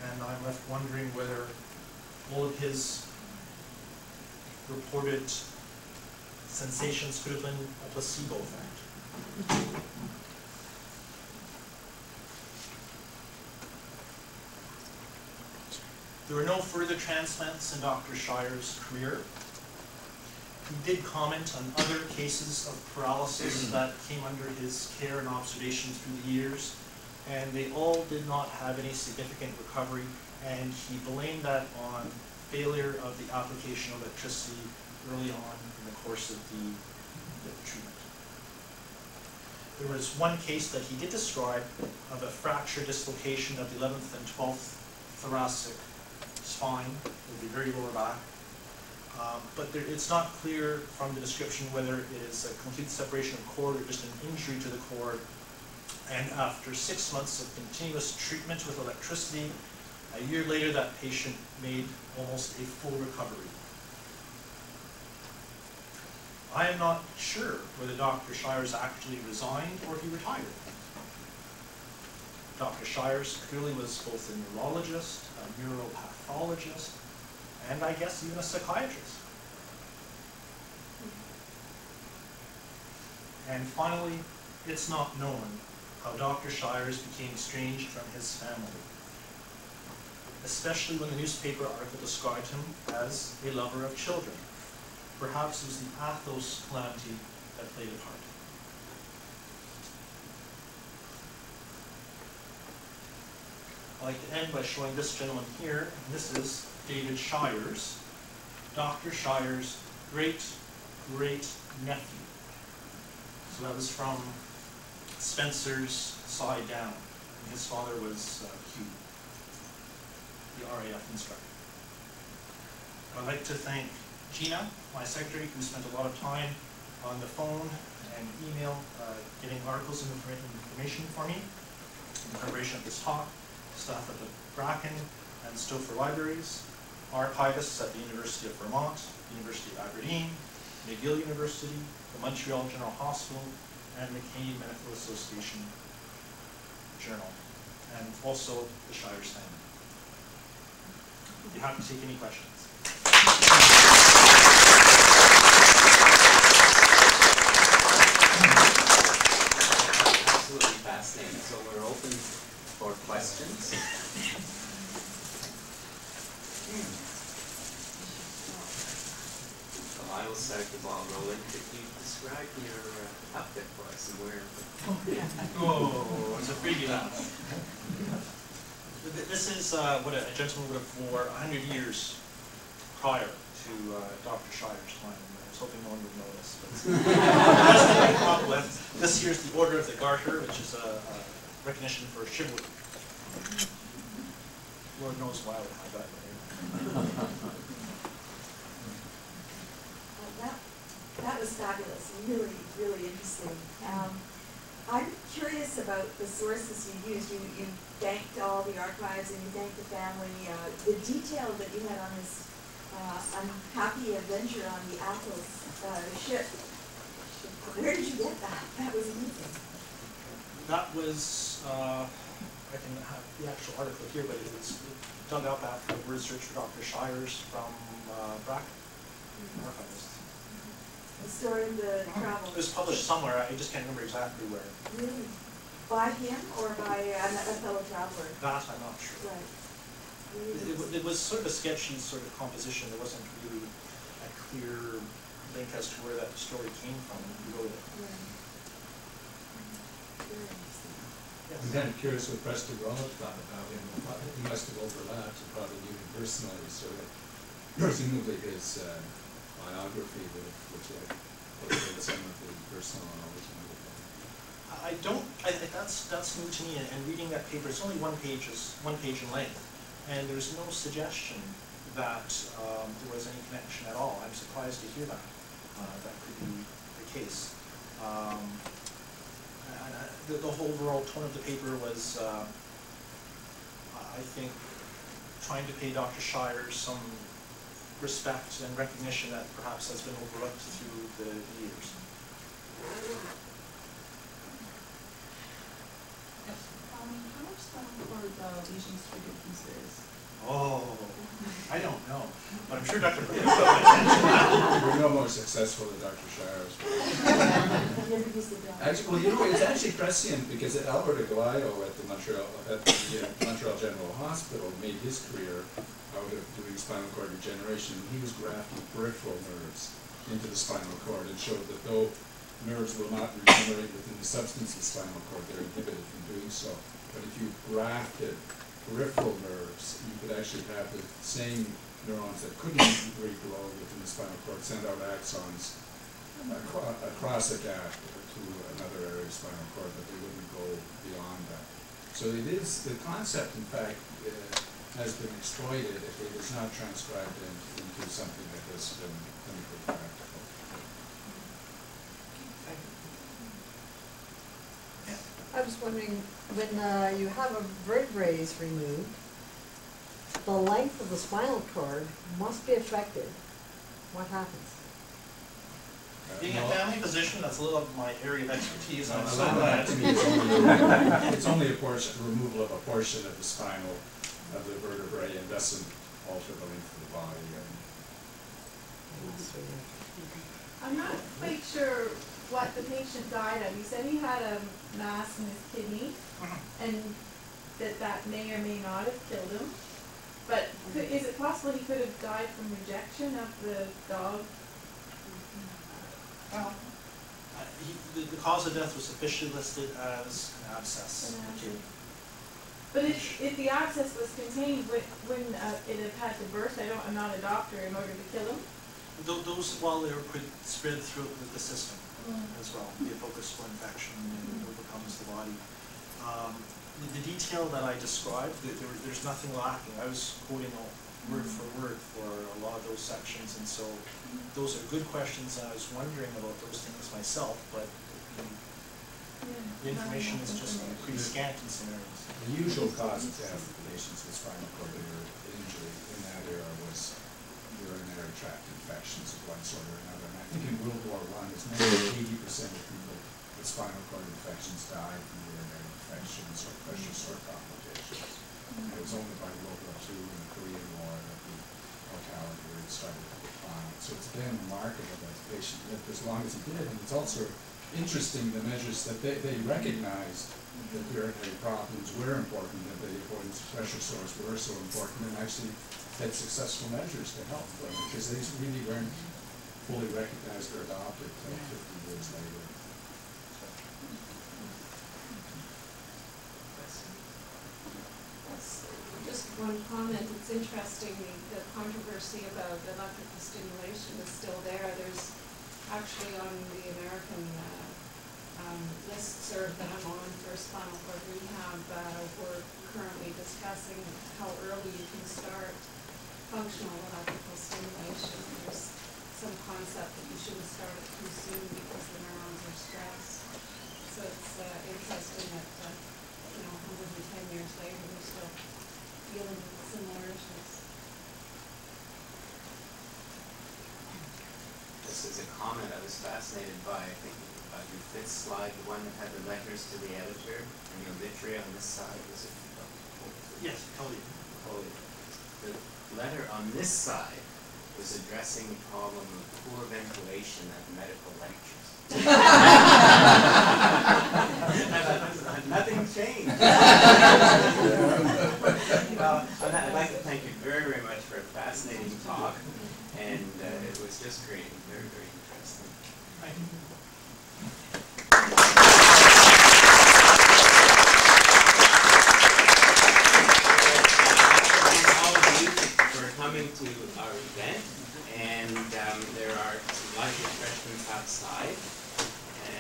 and I'm left wondering whether all of his reported sensations could have been a placebo effect. There were no further transplants in Dr. Shires' career. He did comment on other cases of paralysis that came under his care and observation through the years, and they all did not have any significant recovery, and he blamed that on failure of the application of electricity early on in the course of the treatment. There was one case that he did describe of a fracture dislocation of the 11th and 12th thoracic spine, with the very lower back. But it's not clear from the description whether it is a complete separation of cord or just an injury to the cord. And after 6 months of continuous treatment with electricity, a year later that patient made almost a full recovery. I am not sure whether Dr. Shires actually resigned or he retired. Dr. Shires clearly was both a neurologist, a neuropathologist, and I guess even a psychiatrist. And finally, it's not known how Dr. Shires became estranged from his family, especially when the newspaper article described him as a lover of children. Perhaps it was the Athos calamity that played a part. I'd like to end by showing this gentleman here, and this is David Shirres, Dr. Shires' great-great-nephew. So that was from Spencer's side down, and his father was Hugh, the RAF instructor. I'd like to thank Gina, my secretary, who spent a lot of time on the phone and email, getting articles and information for me in preparation of this talk, staff at the Bracken and Stouffer Libraries, archivists at the University of Vermont, University of Aberdeen, McGill University, the Montreal General Hospital, and the Canadian Medical Association Journal, and also the Shires family. I'd be happy to take any questions. Absolutely fascinating. So we're open for questions. So I will start the ball rolling. Could you describe your outfit for us and where? Oh, it's a freebie laugh. This is what a gentleman would have wore 100 years prior to Dr. Shires' time. I was hoping no one would notice. But this year's the Order of the Garter, which is a recognition for chivalry. Lord knows why I would have that. That was fabulous. Really, really interesting. I'm curious about the sources you used. You thanked all the archives and you thanked the family. The detail that you had on this unhappy adventure on the Atlas ship. Where did you get that? That was amazing. That was, I can have the actual article here, but it was dug up after research for Dr. Shires from Bracken, archivist. The story of the travel. It was published somewhere. I just can't remember exactly where. Really? By him or by a fellow traveler? That I'm not sure. Right. It was sort of a sketchy sort of composition. There wasn't really a clear link as to where that story came from when you wrote it. Right. Very interesting. Yes. I'm kind of curious what Preston Ronald thought about him. He must have overlapped and probably knew him personally, so presumably his biography would have portrayed some of the personal knowledge. That's new to me, and reading that paper, it's only one page in length, and there's no suggestion that there was any connection at all. I'm surprised to hear that. That could be the case. The whole overall tone of the paper was, I think, trying to pay Dr. Shires some respect and recognition that perhaps has been overlooked through the years. How much spinal cord lesions treated these days? Oh, I don't know, but I'm sure Dr. Baran will mention that. We're no more successful than Dr. Shires. Actually, well, you know, it's actually prescient because Albert Aguayo at the Montreal General Hospital made his career out of doing spinal cord regeneration. He was grafting peripheral nerves into the spinal cord and showed that though nerves will not regenerate within the substance of the spinal cord, they're inhibited from doing so. But if you grafted peripheral nerves, you could actually have the same neurons that couldn't regrow within the spinal cord send out axons across a gap to another area of spinal cord, but they wouldn't go beyond that. So it is, the concept in fact has been exploited if it is not transcribed into something that has been clinically practical. I was wondering, when you have a vertebrae removed, the length of the spinal cord must be affected. What happens? Being a family physician, that's a little of my area of expertise. I'm so That glad. to me it's only a portion, removal of a portion of the spinal of the vertebrae and doesn't alter the length of the body. I'm not quite sure what the patient died of. He said he had a mass in his kidney, and that may or may not have killed him. But is it possible he could have died from rejection of the dog? Well, the cause of death was officially listed as an abscess. Okay. But if the abscess was contained, wouldn't it have had to burst? I'm not a doctor, in order to kill him. Those, well, they could spread through the system as well. Be a focus for infection and overcomes the body. The detail that I described, there's nothing lacking. I was quoting word for word for a lot of those sections, and so those are good questions. I was wondering about those things myself, but the information is just pretty scant in some areas. The usual cause of death of patients with spinal cord injury in that era was urinary tract infections of one sort or another. And I think in World War I, as many as 80% of people with spinal cord infections died from urinary infections or pressure sore complications. And it was only by World War II and the Korean War that the mortality rate started to decline. So it's been remarkable that the patient lived as long as he did, and it's also interesting the measures that they recognized that urinary problems were important, that the avoidance of pressure sores were so important, and actually had successful measures to help them, because these really weren't fully recognized or adopted until 50 years later. Just one comment. It's interesting, the controversy about electrical stimulation is still there. There's actually on the American listserv that I'm on for spinal cord rehab, we're currently discussing how early you can start functional electrical stimulation. There's some concept that you shouldn't start it too soon because the neurons are stressed. So it's interesting that 110 years later we're still dealing with similar issues. Just as a comment, I was fascinated by, I think, your fifth slide, the one that had the letters to the editor, and the obituary on this side. Was it? Yes, totally. The letter on this side was addressing the problem of poor ventilation at medical lectures. Nothing changed. Well, I'd like to thank you very, very much for a fascinating talk, and it was just great, very, very interesting. Thank you. Coming to our event, and there are some light refreshments outside,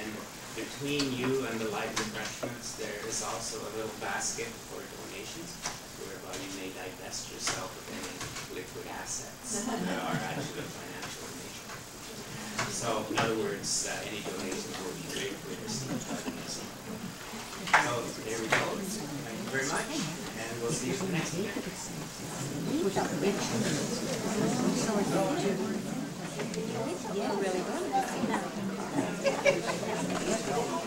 and between you and the light refreshments there is also a little basket for donations, whereby you may divest yourself of any liquid assets that are actually financial in nature. So in other words, any donations will be gratefully received by the museum. So there we go. Thank you very much, and we'll see you at the next event. Yeah, really well.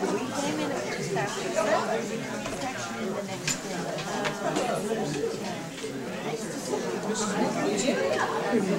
We came in just after the next day.